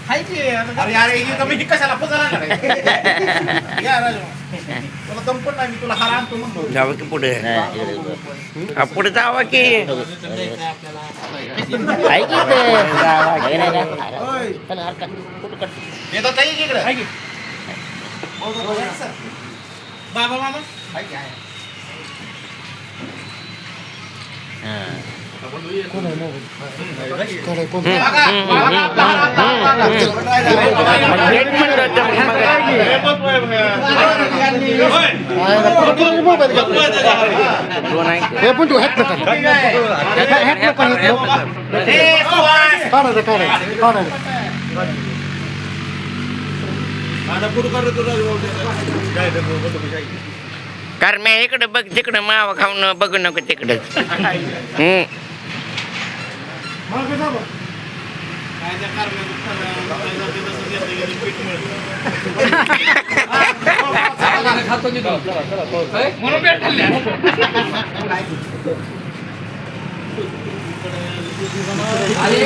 अरे अरे मी कशाला फुजाला तुला दम पण नाही मी तुला हार आणतो म्हणतो जावं की पुढे पुढे जावं की येतात काही इकडे बाबा मामा कारण मी इकडे बघ तिकडं मावा खाऊन बघू नको तिकडच अरे